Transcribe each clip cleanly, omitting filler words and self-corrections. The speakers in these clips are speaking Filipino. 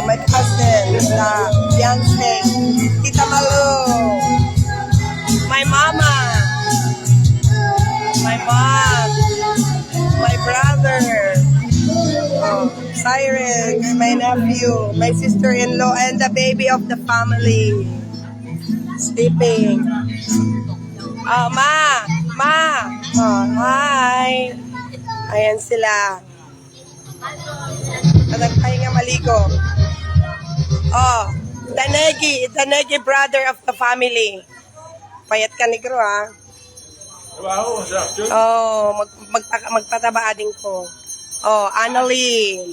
My cousin, the fiancé, Tita Malu, my mama, my mom, my brother, Cyrus, my nephew, my sister-in-law, and the baby of the family, sleeping. Oh, ma, oh, hi. Ayan sila. Nagpahinga maligo. Oh, the Negi brother of the family. Payat ka negro, ha? Oh, magpataba ading ko. Oh, Annalie,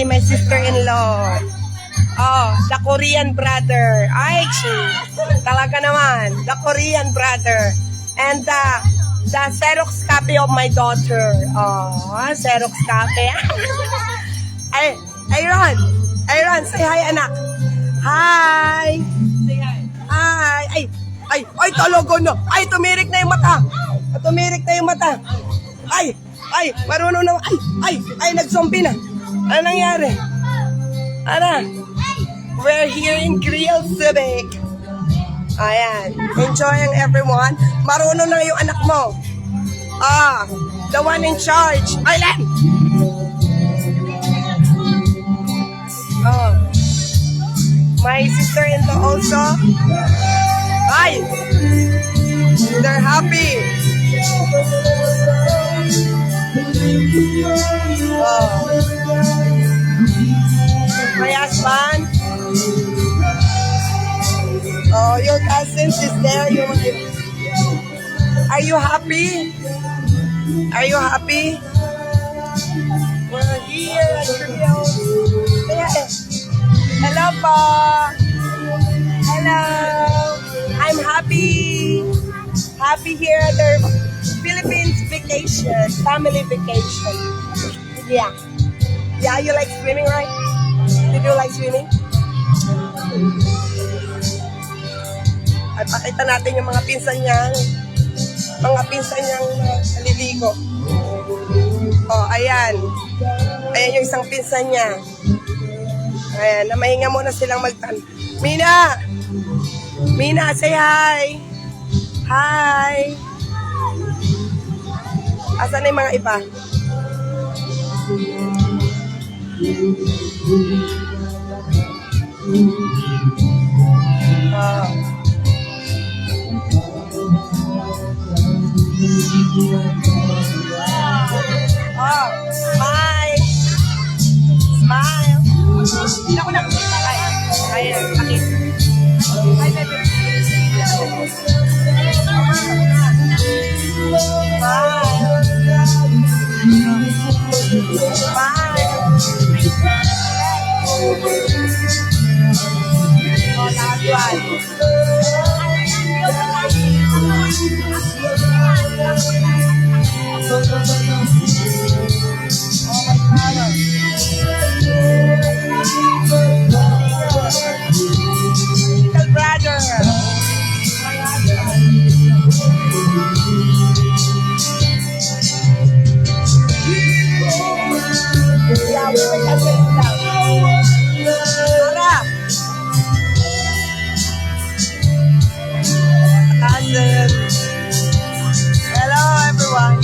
my sister-in-law. Oh, the Korean brother. Ay, talaga naman. The Korean brother. And the Xerox copy of my daughter. Oh, Xerox copy. Aaron, say hi, anak. Hi. Say hi. Hi. Ay, talaga na. Ay, tumirik na yung mata. Ay, marunong na. Ay, nag-zombie na. Ano nangyari? Ano? We're here in Grill Civic. Ayan. Enjoying everyone. Marunong na yung anak mo. The one in charge. Ay, Len! My sister-in-law also. Hi! They're happy. My husband. Your cousin is there. Are you happy? We're here at Grill. Hello po. Hello. I'm happy here at the Philippines vacation, family vacation. Yeah, you like swimming, right? Did you like swimming? Ay, pakita natin yung mga pinsan niyang naliligo. Oh, ayan yung isang pinsan niya. Ayan, namahinga muna silang Mina, say hi. Hi. Asan na yung mga iba? Smile. Hindi ako nakikita kayo. Ayan, nakita. Hi, baby. Oh, last one. Little brother. Hello everyone.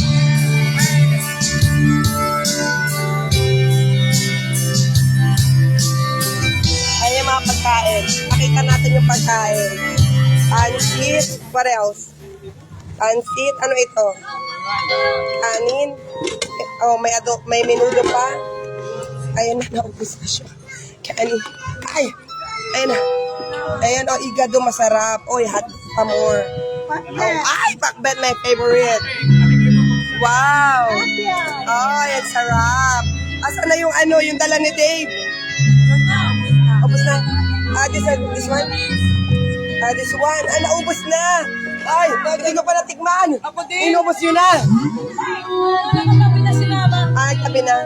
Ayan yung mga pagkain. Pakita natin yung pagkain. Pansit, what else? Pansit, ano ito? Kanin. Oh, may menudo pa. Ayan na, naubos na siya. Kanin. Ay, ayan na. Ayan, igado masarap. Oy, hot pa more. Pakbet, my favorite. Wow. Oh, yan sarap. Asan na yung dala ni Dave? Ubus na. This one? This one. Ay, naubos na. Ay, hindi ko pa natikman. Inubos yun na. Nagkakapi na si Mama. Ay, tabi na.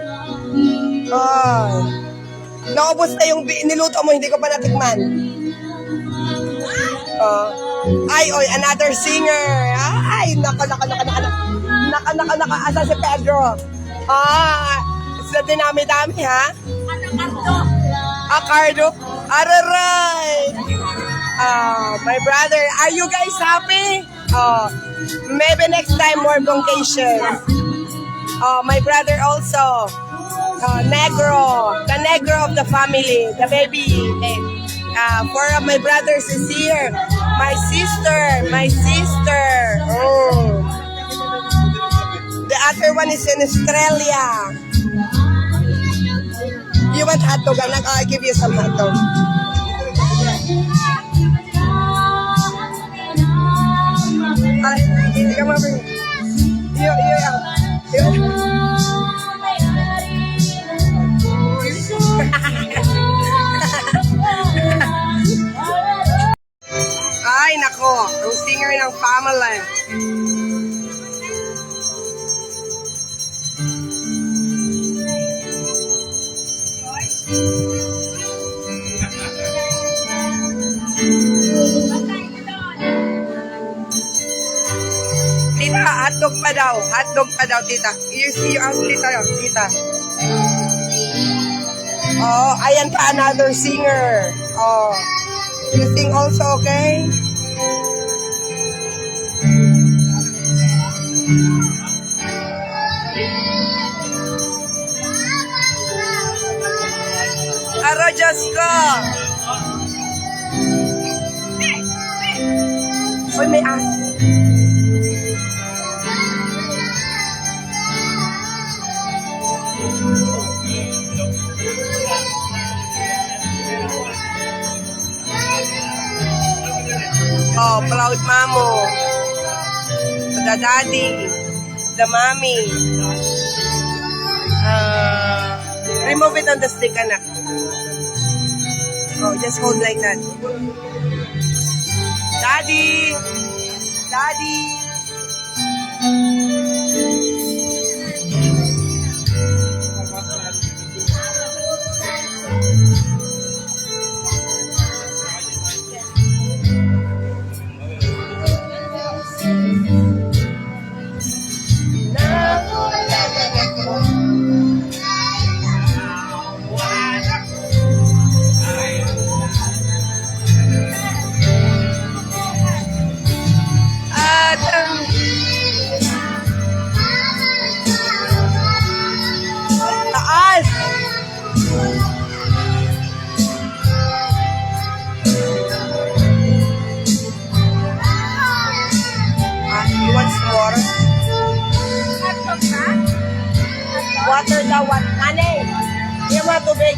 Ay. Naubos na yung niluto mo, hindi ko pa natikman. Ay, oy, another singer. Ay, naka. Asa si Pedro? Sa dinami-dami, ha? Cardo. Araray. My brother, are you guys happy? Maybe next time more vacation. My brother also. Negro. The negro of the family. The baby. Four of my brothers is here. My sister. Oh. The other one is in Australia. You want hotdog, anak? I'll give you some hotdog. Ay, hindi ka mabili. Ay, nako. Ang singer ng family. Tita, hotdog pa daw. Hotdog pa daw, tita. You ask tita. Oh, ayan pa another singer. Oh. You sing also, okay? Aro, Diyos ko. Uy, may aso. Oh, proud mamo. The daddy. The mommy. Remove it on the stick, anak. Oh, just hold like that. Daddy. Taas! You want some water? Water daw, what? Ane! Yung mga tubig.